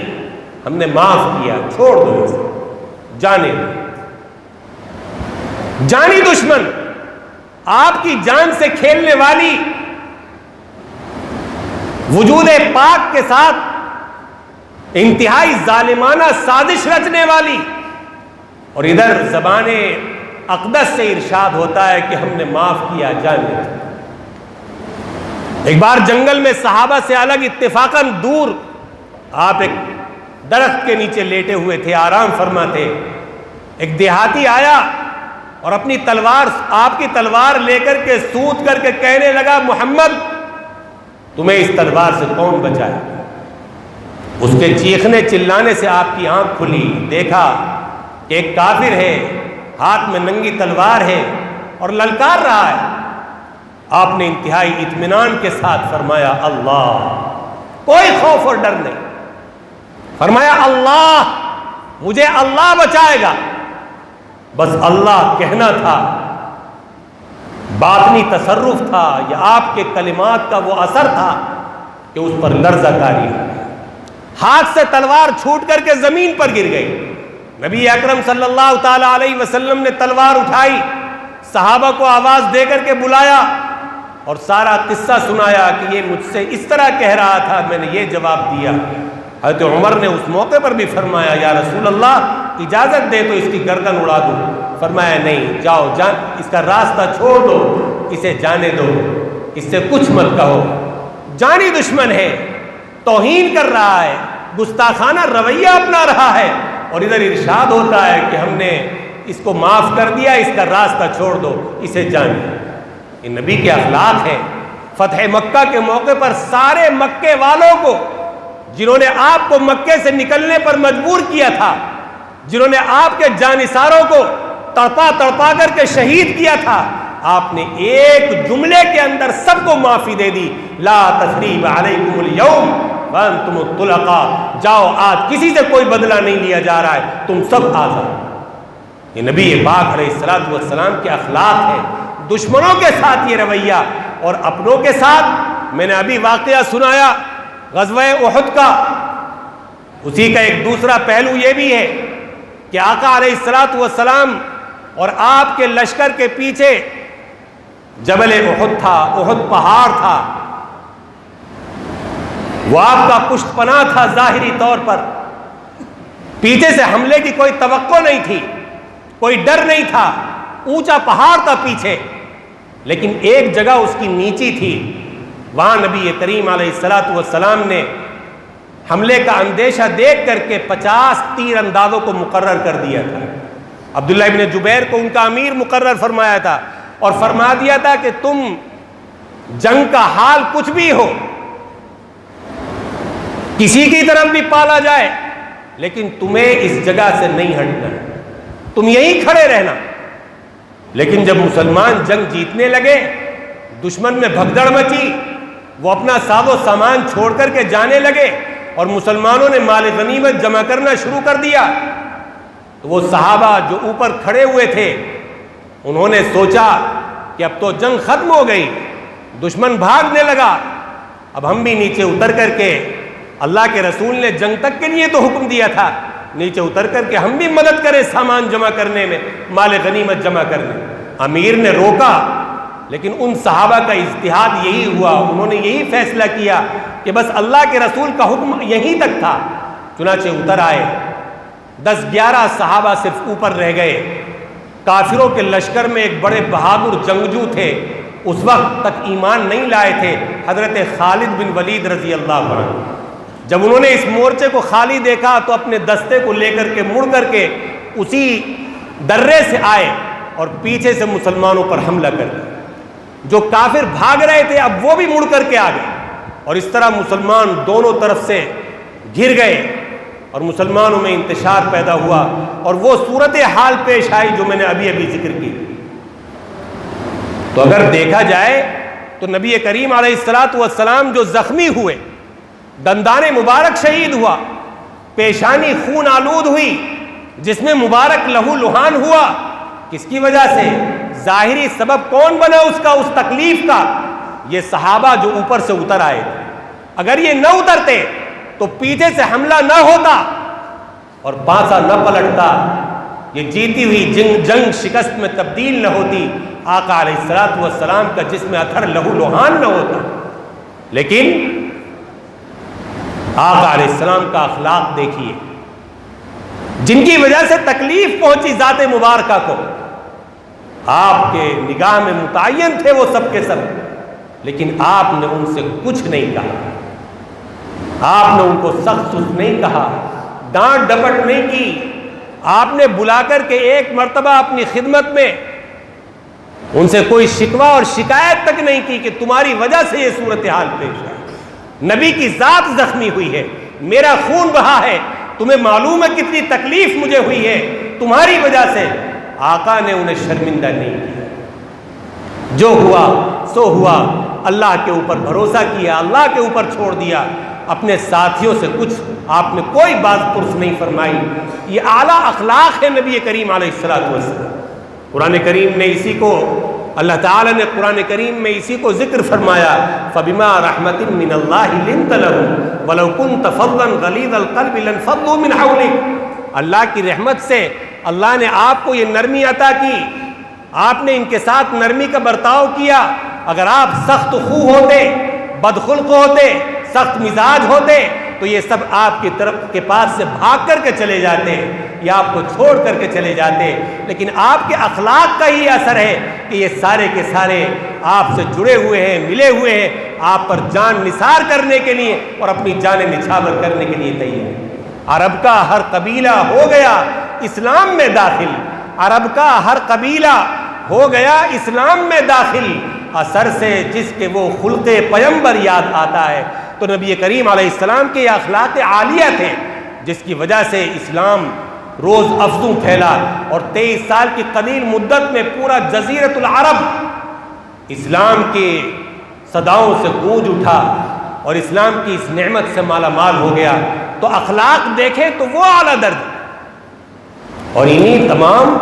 ہم نے معاف کیا، چھوڑ دو اسے، جانے دو۔ جانی دشمن، آپ کی جان سے کھیلنے والی، وجود پاک کے ساتھ انتہائی ظالمانہ سازش رچنے والی، اور ادھر زبان اقدس سے ارشاد ہوتا ہے کہ ہم نے معاف کیا، جانے دو۔ ایک بار جنگل میں صحابہ سے الگ اتفاقاً دور آپ ایک درخت کے نیچے لیٹے ہوئے تھے، آرام فرما تھے۔ ایک دیہاتی آیا اور اپنی تلوار، آپ کی تلوار لے کر کے سوت کر کے کہنے لگا محمد تمہیں اس تلوار سے کون بچائے؟ اس کے چیخنے چلانے سے آپ کی آنکھ کھلی، دیکھا کہ ایک کافر ہے، ہاتھ میں ننگی تلوار ہے اور للکار رہا ہے۔ آپ نے انتہائی اطمینان کے ساتھ فرمایا اللہ، کوئی خوف اور ڈر نہیں، فرمایا اللہ، مجھے اللہ بچائے گا۔ بس اللہ کہنا تھا، باطنی تصرف تھا، یا آپ کے کلمات کا وہ اثر تھا کہ اس پر لرزہ کاری ہو گیا، ہاتھ سے تلوار چھوٹ کر کے زمین پر گر گئی۔ نبی اکرم صلی اللہ تعالی علیہ وسلم نے تلوار اٹھائی، صحابہ کو آواز دے کر کے بلایا اور سارا قصہ سنایا کہ یہ مجھ سے اس طرح کہہ رہا تھا، میں نے یہ جواب دیا۔ حضرت عمر نے اس موقع پر بھی فرمایا یا رسول اللہ اجازت دے تو اس کی گردن اڑا دوں؟ فرمایا نہیں، جاؤ، جان اس کا راستہ چھوڑ دو، اسے جانے دو، اس سے کچھ مت کہو، جانی دشمن ہے، توہین کر رہا ہے، گستاخانہ رویہ اپنا رہا ہے، اور ادھر ارشاد ہوتا ہے کہ ہم نے اس کو معاف کر دیا، اس کا راستہ چھوڑ دو، اسے جانے۔ یہ نبی کے اخلاق ہیں۔ فتح مکہ کے موقع پر سارے مکے والوں کو، جنہوں نے آپ کو مکے سے نکلنے پر مجبور کیا تھا، جنہوں نے آپ کے جانثاروں کو تڑپا تڑپا کر کے شہید کیا تھا، آپ نے ایک جملے کے اندر سب کو معافی دے دی، لا تثریب علیکم اليوم وانتم الطلقاء، جاؤ آج کسی سے کوئی بدلہ نہیں لیا جا رہا ہے، تم سب آزاد۔ یہ نبی پاک علیہ الصلوۃ والسلام کے اخلاق ہے، دشمنوں کے ساتھ یہ رویہ اور اپنوں کے ساتھ۔ میں نے ابھی واقعہ سنایا غزوہ احد کا، اسی کا ایک دوسرا پہلو یہ بھی ہے کہ آقا علیہ الصلوۃ والسلام اور آپ کے لشکر کے پیچھے جبل احد تھا، احد پہاڑ تھا، وہ آپ کا پشت پناہ تھا ظاہری طور پر، پیچھے سے حملے کی کوئی توقع نہیں تھی، کوئی ڈر نہیں تھا، اونچا پہاڑ تھا پیچھے، لیکن ایک جگہ اس کی نیچی تھی، وہاں نبی کریم علیہ الصلوۃ والسلام نے حملے کا اندیشہ دیکھ کر کے 50 تیر اندازوں کو مقرر کر دیا تھا۔ عبداللہ ابن جبیر کو ان کا امیر مقرر فرمایا تھا اور فرما دیا تھا کہ تم جنگ کا حال کچھ بھی ہو، کسی کی طرف بھی پالا جائے، لیکن تمہیں اس جگہ سے نہیں ہٹنا، تم یہیں کھڑے رہنا۔ لیکن جب مسلمان جنگ جیتنے لگے، دشمن میں بھگدڑ مچی، وہ اپنا ساز و سامان چھوڑ کر کے جانے لگے اور مسلمانوں نے مال غنیمت جمع کرنا شروع کر دیا، تو وہ صحابہ جو اوپر کھڑے ہوئے تھے انہوں نے سوچا کہ اب تو جنگ ختم ہو گئی، دشمن بھاگنے لگا، اب ہم بھی نیچے اتر کر کے، اللہ کے رسول نے جنگ تک کے لیے تو حکم دیا تھا، نیچے اتر کر کے ہم بھی مدد کریں سامان جمع کرنے میں، مال غنیمت جمع کرنے۔ امیر نے روکا، لیکن ان صحابہ کا اجتہاد یہی ہوا، انہوں نے یہی فیصلہ کیا کہ بس اللہ کے رسول کا حکم یہیں تک تھا، چنانچہ اتر آئے۔ 10-11 صحابہ صرف اوپر رہ گئے۔ کافروں کے لشکر میں ایک بڑے بہادر جنگجو تھے، اس وقت تک ایمان نہیں لائے تھے، حضرت خالد بن ولید رضی اللہ عنہ۔ جب انہوں نے اس مورچے کو خالی دیکھا تو اپنے دستے کو لے کر کے مڑ کر کے اسی درے سے آئے اور پیچھے سے مسلمانوں پر حملہ کر دیا۔ جو کافر بھاگ رہے تھے اب وہ بھی مڑ کر کے آ گئے، اور اس طرح مسلمان دونوں طرف سے گھر گئے اور مسلمانوں میں انتشار پیدا ہوا، اور وہ صورتحال پیش آئی جو میں نے ابھی ذکر کی۔ تو اگر دیکھا جائے تو نبی کریم علیہ الصلوۃ والسلام جو زخمی ہوئے، دندان مبارک شہید ہوا، پیشانی خون آلود ہوئی، جس میں مبارک لہو لہان ہوا، کس کی وجہ سے؟ ظاہری سبب کون بنا اس کا، اس تکلیف کا؟ یہ صحابہ جو اوپر سے اتر آئے تھے۔ اگر یہ نہ اترتے تو پیچھے سے حملہ نہ ہوتا اور پانسا نہ پلٹتا، یہ جیتی ہوئی جنگ شکست میں تبدیل نہ ہوتی، آقا علیہ الصلوۃ والسلام کا جسم اثر لہو لہان نہ ہوتا۔ لیکن آقا علیہ السلام کا اخلاق دیکھیے، جن کی وجہ سے تکلیف پہنچی ذات مبارکہ کو، آپ کے نگاہ میں متعین تھے وہ سب کے سب، لیکن آپ نے ان سے کچھ نہیں کہا، آپ نے ان کو سخت سخت نہیں کہا، ڈانٹ ڈپٹ نہیں کی، آپ نے بلا کر کے ایک مرتبہ اپنی خدمت میں ان سے کوئی شکوہ اور شکایت تک نہیں کی کہ تمہاری وجہ سے یہ صورتحال پیش آئی، نبی کی ذات زخمی ہوئی ہے، میرا خون بہا ہے، تمہیں معلوم ہے کتنی تکلیف مجھے ہوئی ہے تمہاری وجہ سے۔ آقا نے انہیں شرمندہ نہیں کیا، جو ہوا سو ہوا، اللہ کے اوپر بھروسہ کیا، اللہ کے اوپر چھوڑ دیا، اپنے ساتھیوں سے کچھ آپ نے کوئی بات پرس نہیں فرمائی۔ یہ اعلیٰ اخلاق ہے نبی کریم علیہ الصلوۃ والسلام۔ قرآن کریم نے اسی کو، اللہ تعالیٰ نے قرآن کریم میں اسی کو ذکر فرمایا، فَبِمَا رَحْمَةٍ مِّنَ اللَّهِ لِنْتَ لَهُمْ وَلَوْ كُنْتَ فَظًّا غَلِيظَ الْقَلْبِ لَانفَضُّوا مِنْ حَوْلِكَ۔ اللہ کی رحمت سے اللہ نے آپ کو یہ نرمی عطا کی، آپ نے ان کے ساتھ نرمی کا برتاؤ کیا۔ اگر آپ سخت خو ہوتے، بدخلق ہوتے، سخت مزاج ہوتے تو یہ سب آپ کی طرف کے پاس سے بھاگ کر کے چلے جاتے یا آپ کو چھوڑ کر کے چلے جاتے، لیکن آپ کے اخلاق کا ہی اثر ہے کہ یہ سارے کے سارے آپ سے جڑے ہوئے ہیں، ملے ہوئے ہیں، آپ پر جان نثار کرنے کے لیے اور اپنی جانیں نچھاور کرنے کے لیے تیار ہیں۔ عرب کا ہر قبیلہ ہو گیا اسلام میں داخل، عرب کا ہر قبیلہ ہو گیا اسلام میں داخل، اثر سے جس کے وہ خلق پیمبر یاد آتا ہے۔ تو نبی کریم علیہ السلام کے یہ اخلاق عالیہ تھے جس کی وجہ سے اسلام روز افزوں پھیلا، اور 23 سال کی قلیل مدت میں پورا جزیرۃ العرب اسلام کے صداؤں سے گونج اٹھا۔ اور اسلام کی اس نعمت سے مالا مال ہو گیا، تو اخلاق دیکھیں تو وہ اعلیٰ درجہ۔ اور انہی تمام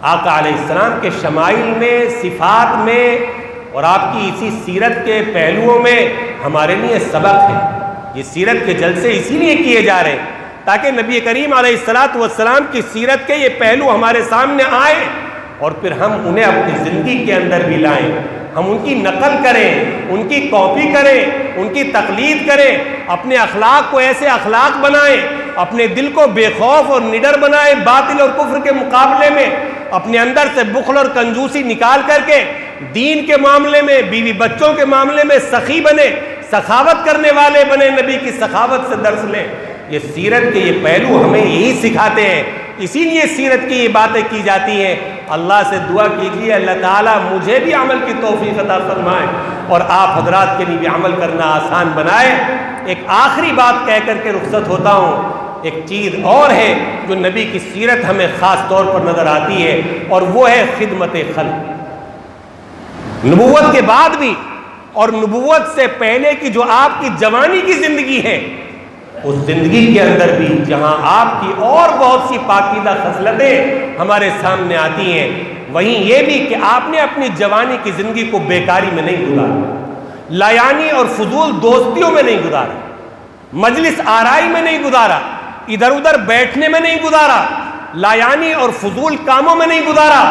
آقا علیہ السلام کے شمائل میں، صفات میں اور آپ کی اسی سیرت کے پہلوؤں میں ہمارے لیے سبق ہے۔ یہ سیرت کے جلسے اسی لیے کیے جا رہے ہیں تاکہ نبی کریم علیہ السلام کی سیرت کے یہ پہلو ہمارے سامنے آئیں اور پھر ہم انہیں اپنی زندگی کے اندر بھی لائیں، ہم ان کی نقل کریں، ان کی کاپی کریں، ان کی تقلید کریں، اپنے اخلاق کو ایسے اخلاق بنائیں، اپنے دل کو بے خوف اور نڈر بنائیں باطل اور کفر کے مقابلے میں، اپنے اندر سے بخل اور کنجوسی نکال کر کے دین کے معاملے میں، بیوی بچوں کے معاملے میں سخی بنے، سخاوت کرنے والے بنے، نبی کی سخاوت سے درس لیں۔ یہ سیرت کے یہ پہلو ہمیں یہی سکھاتے ہیں، اسی لیے سیرت کی یہ باتیں کی جاتی ہیں۔ اللہ سے دعا کیجیے اللہ تعالیٰ مجھے بھی عمل کی توفیق عطا فرمائے اور آپ حضرات کے لیے بھی عمل کرنا آسان بنائے۔ ایک آخری بات کہہ کر کے رخصت ہوتا ہوں، ایک چیز اور ہے جو نبی کی سیرت ہمیں خاص طور پر نظر آتی ہے، اور وہ ہے خدمت خلق۔ نبوت کے بعد بھی اور نبوت سے پہلے کی جو آپ کی جوانی کی زندگی ہے، اس زندگی کے اندر بھی جہاں آپ کی اور بہت سی پاکیزہ خصلتیں ہمارے سامنے آتی ہیں، وہیں یہ بھی کہ آپ نے اپنی جوانی کی زندگی کو بیکاری میں نہیں گزارا، لایانی اور فضول دوستیوں میں نہیں گزارا، مجلس آرائی میں نہیں گزارا، ادھر ادھر بیٹھنے میں نہیں گزارا، لایانی اور فضول کاموں میں نہیں گزارا۔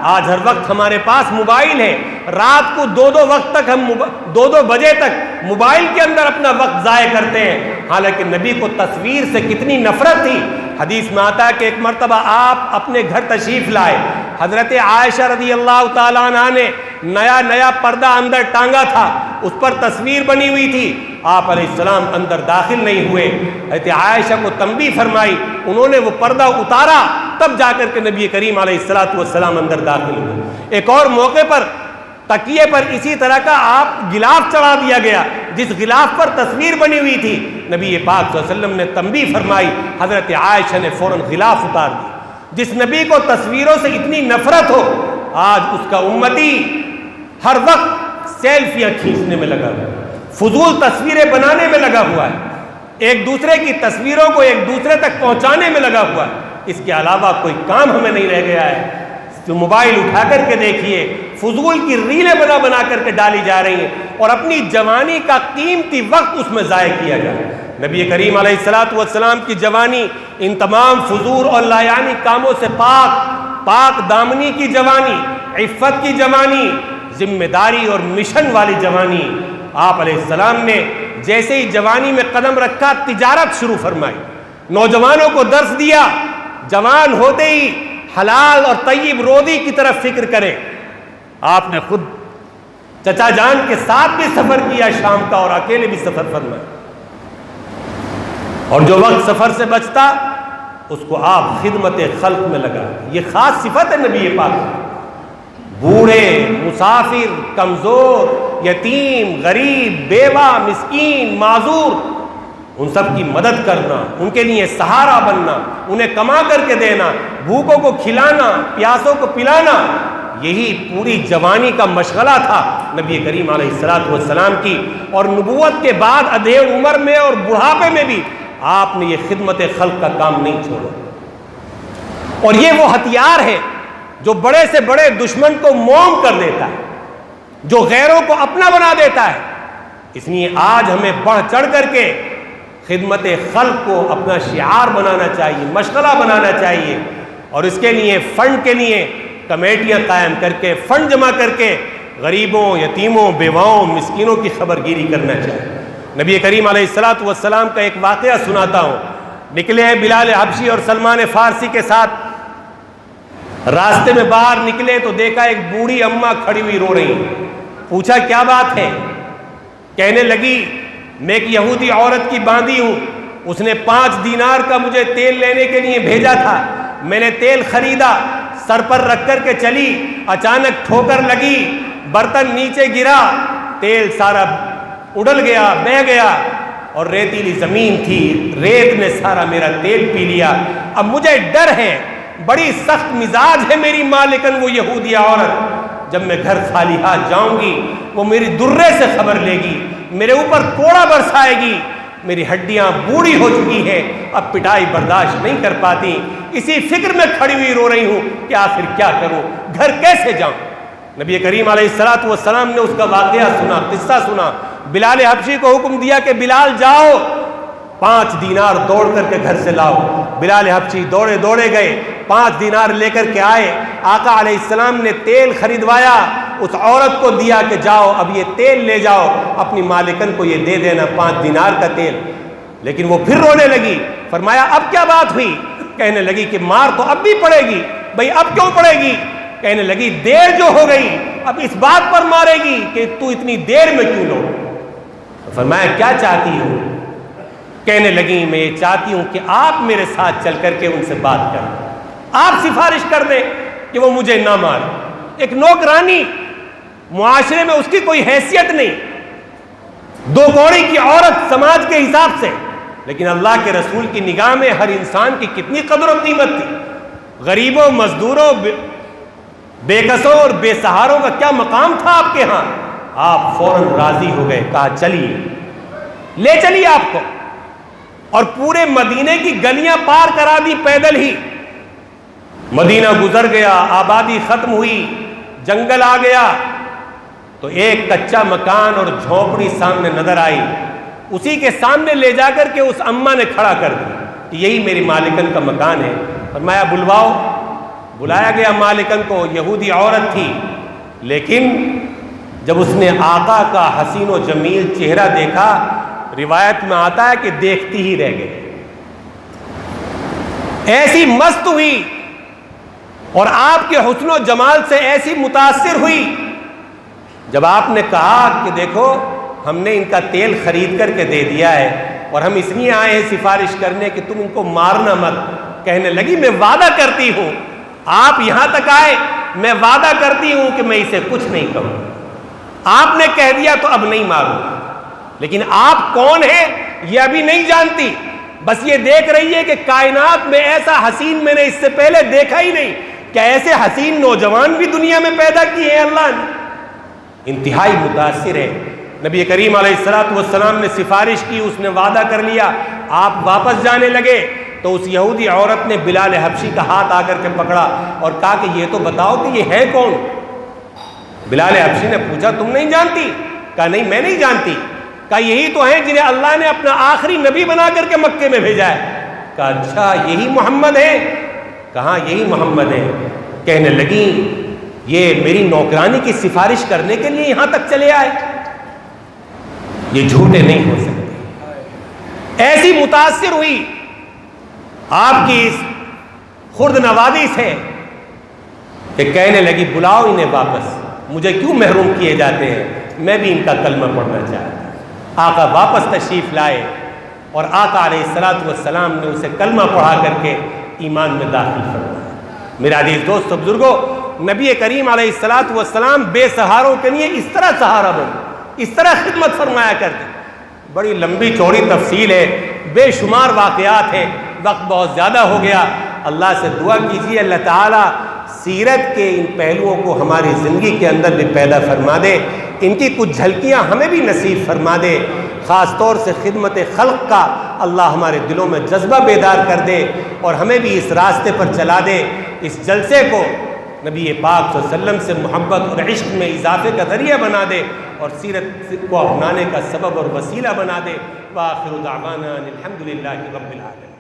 آج ہر وقت ہمارے پاس موبائل ہے، رات کو دو وقت تک ہم دو بجے تک موبائل کے اندر اپنا وقت ضائع کرتے ہیں، حالانکہ نبی کو تصویر سے کتنی نفرت تھی۔ حدیث میں آتا ہے کہ ایک مرتبہ آپ اپنے گھر تشریف لائے، حضرت عائشہ رضی اللہ تعالیٰ عنہ نے نیا پردہ اندر ٹانگا تھا، اس پر تصویر بنی ہوئی تھی، آپ علیہ السلام اندر داخل نہیں ہوئے، حضرت عائشہ کو تنبیہ فرمائی، انہوں نے وہ پردہ اتارا، تب جا کر کے نبی کریم علیہ السلام اندر داخل ہوئے۔ ایک اور موقع پر تکیے پر اسی طرح کا آپ غلاف چڑھا دیا گیا، جس غلاف پر تصویر بنی ہوئی تھی، نبی پاک صلی اللہ علیہ وسلم نے تنبیہ فرمائی، حضرت عائشہ نے فوراً غلاف اتار دیا۔ جس نبی کو تصویروں سے اتنی نفرت ہو، آج اس کا امتی ہر وقت سیلفیاں کھینچنے میں لگا ہوا ہے، فضول تصویریں بنانے میں لگا ہوا ہے، ایک دوسرے کی تصویروں کو ایک دوسرے تک پہنچانے میں لگا ہوا ہے۔ اس کے علاوہ کوئی کام ہمیں نہیں رہ گیا ہے۔ جو موبائل اٹھا کر کے دیکھیے، فضول کی ریلیں بنا کر کے ڈالی جا رہی ہیں اور اپنی جوانی کا قیمتی وقت اس میں ضائع کیا جا رہا ہے۔ نبی کریم علیہ السلام کی جوانی ان تمام فضول اور لایانی کاموں سے پاک دامنی کی جوانی، عفت کی جوانی، ذمہ داری اور مشن والی جوانی۔ آپ علیہ السلام نے جیسے ہی جوانی میں قدم رکھا، تجارت شروع فرمائی، نوجوانوں کو درس دیا، جوان ہوتے ہی حلال اور طیب روزی کی طرف فکر کریں۔ آپ نے خود چچا جان کے ساتھ بھی سفر کیا شام کا، اور اکیلے بھی سفر فرمایا، اور جو وقت سفر سے بچتا اس کو آپ خدمت خلق میں لگا۔ یہ خاص صفت ہے نبی پاک۔ بوڑھے، مسافر، کمزور، یتیم، غریب، بیوہ، مسکین، معذور، ان سب کی مدد کرنا، ان کے لیے سہارا بننا، انہیں کما کر کے دینا، بھوکوں کو کھلانا، پیاسوں کو پلانا، یہی پوری جوانی کا مشغلہ تھا نبی کریم علیہ السلام کی۔ اور نبوت کے بعد ادھیڑ عمر میں اور بڑھاپے میں بھی آپ نے یہ خدمت خلق کا کام نہیں چھوڑا۔ اور یہ وہ ہتھیار ہے جو بڑے سے بڑے دشمن کو موم کر دیتا ہے، جو غیروں کو اپنا بنا دیتا ہے۔ اس لیے آج ہمیں بڑھ چڑھ کر کے خدمت خلق کو اپنا شعار بنانا چاہیے، مشغلہ بنانا چاہیے، اور اس کے لیے فنڈ کے لیے کمیٹیاں قائم کر کے، فنڈ جمع کر کے غریبوں، یتیموں، بیواؤں، مسکینوں کی خبرگیری کرنا چاہیے۔ نبی کریم علیہ السلام کا ایک واقعہ سناتا ہوں۔ نکلے ہیں بلال حبشی اور سلمان فارسی کے ساتھ، راستے میں باہر نکلے تو دیکھا ایک بوڑھی اماں کھڑی ہوئی رو رہی، پوچھا کیا بات ہے؟ کہنے لگی میں ایک یہودی عورت کی باندھی ہوں، اس نے 5 دینار کا مجھے تیل لینے کے لیے بھیجا تھا، میں نے تیل خریدا، سر پر رکھ کر کے چلی، اچانک ٹھوکر لگی، برتن نیچے گرا، تیل سارا اڑل گیا، بہہ گیا، اور ریتیلی زمین تھی، ریت نے سارا میرا تیل پی لیا۔ اب مجھے ڈر ہے، بڑی سخت مزاج ہے میری مالکن وہ یہودی عورت، جب میں گھر خالی ہاتھ جاؤں گی وہ میری درے سے خبر لے گی، میرے اوپر کوڑا برسائے گی، میری ہڈیاں بوڑھی ہو چکی ہیں، اب پٹائی برداشت نہیں کر پاتی، اسی فکر میں کھڑی ہوئی رو رہی ہوں کہ آخر کیا کروں، گھر کیسے جاؤں۔ نبی کریم علیہ السلام نے اس کا واقعہ سنا، قصہ سنا، بلال حبشی کو حکم دیا کہ بلال جاؤ 5 دینار دوڑ کر کے گھر سے لاؤ۔ بلال حبشی دوڑے دوڑے گئے، 5 دینار لے کر کے آئے، آقا علیہ السلام نے تیل خریدوایا، اس عورت کو دیا کہ جاؤ اب یہ تیل لے جاؤ، اپنی مالکن کو یہ دے دینا 5 دینار کا تیل۔ لیکن وہ پھر رونے لگی، فرمایا اب کیا بات ہوئی؟ کہنے لگی کہ مار تو اب بھی پڑے گی۔ بھئی اب کیوں پڑے گی؟ کہنے لگی دیر جو ہو گئی، اب اس بات پر مارے گی کہ تو اتنی دیر میں کیوں لو۔ فرمایا کیا چاہتی ہوں؟ کہنے لگی میں یہ چاہتی ہوں کہ آپ میرے ساتھ چل کر کے ان سے بات کریں، آپ سفارش کر دیں کہ وہ مجھے نہ مارے۔ ایک نوکرانی، معاشرے میں اس کی کوئی حیثیت نہیں، 2 کوڑی کی عورت سماج کے حساب سے، لیکن اللہ کے رسول کی نگاہ میں ہر انسان کی کتنی قدر و قیمت تھی۔ غریبوں، مزدوروں، بے کسوں اور بے سہاروں کا کیا مقام تھا آپ کے ہاں؟ آپ فوراً راضی ہو گئے، کہا چلیے، لے چلیے آپ کو، اور پورے مدینے کی گلیاں پار کرا دی پیدل ہی۔ مدینہ گزر گیا، آبادی ختم ہوئی، جنگل آ گیا، تو ایک کچا مکان اور جھونپڑی سامنے نظر آئی، اسی کے سامنے لے جا کر کے اس اماں نے کھڑا کر دیا کہ یہی میری مالکن کا مکان ہے۔ فرمایا بلواؤ۔ بلایا گیا مالکن کو، یہودی عورت تھی، لیکن جب اس نے آقا کا حسین و جمیل چہرہ دیکھا، روایت میں آتا ہے کہ دیکھتی ہی رہ گئی، ایسی مست ہوئی اور آپ کے حسن و جمال سے ایسی متاثر ہوئی، جب آپ نے کہا کہ دیکھو ہم نے ان کا تیل خرید کر کے دے دیا ہے اور ہم اس لیے آئے ہیں سفارش کرنے کہ تم ان کو مارنا مت۔ کہنے لگی میں وعدہ کرتی ہوں، آپ یہاں تک آئے، میں وعدہ کرتی ہوں کہ میں اسے کچھ نہیں کروں، آپ نے کہہ دیا تو اب نہیں ماروں، لیکن آپ کون ہیں یہ ابھی نہیں جانتی، بس یہ دیکھ رہی ہے کہ کائنات میں ایسا حسین میں نے اس سے پہلے دیکھا ہی نہیں، کیا ایسے حسین نوجوان بھی دنیا میں پیدا کیے ہیں اللہ نے۔ انتہائی متاثر ہے۔ نبی کریم علیہ السلام نے سفارش کی، اس نے وعدہ کر لیا، آپ واپس جانے لگے تو اس یہودی عورت نے بلال حبشی کا ہاتھ آ کر کے پکڑا اور کہا کہ یہ تو بتاؤ کہ یہ ہے کون؟ بلال حبشی نے پوچھا تم نہیں جانتی؟ کہا نہیں میں نہیں جانتی۔ کہا یہی تو ہیں جنہیں اللہ نے اپنا آخری نبی بنا کر کے مکے میں بھیجا ہے۔ کہا اچھا یہی محمد ہے؟ کہا یہی محمد ہے۔ کہنے لگی یہ میری نوکرانی کی سفارش کرنے کے لیے یہاں تک چلے آئے، یہ جھوٹے نہیں ہو سکتے۔ ایسی متاثر ہوئی آپ کی اس خرد نوازی سے کہ کہنے لگی بلاؤ انہیں واپس، مجھے کیوں محروم کیے جاتے ہیں، میں بھی ان کا کلمہ پڑھنا چاہتا ہوں۔ آقا واپس تشریف لائے اور آقا علیہ السلام نے اسے کلمہ پڑھا کر کے ایمان میں داخل فرمایا۔ میرا عزیز دوستو بزرگوں، نبی کریم علیہ السلام بے سہاروں کے لیے اس طرح سہارا بنے، اس طرح خدمت فرمایا کرتے۔ بڑی لمبی چوڑی تفصیل ہے، بے شمار واقعات ہیں، وقت بہت زیادہ ہو گیا۔ اللہ سے دعا کیجیے اللہ تعالیٰ سیرت کے ان پہلوؤں کو ہماری زندگی کے اندر بھی پیدا فرما دے، ان کی کچھ جھلکیاں ہمیں بھی نصیب فرما دے، خاص طور سے خدمت خلق کا اللہ ہمارے دلوں میں جذبہ بیدار کر دے اور ہمیں بھی اس راستے پر چلا دے۔ اس جلسے کو نبی پاک صلی اللہ علیہ وسلم سے محبت اور عشق میں اضافے کا ذریعہ بنا دے اور سیرت کو اپنانے کا سبب اور وسیلہ بنا دے۔ وآخر دعوانا الحمدللہ رب العالمین۔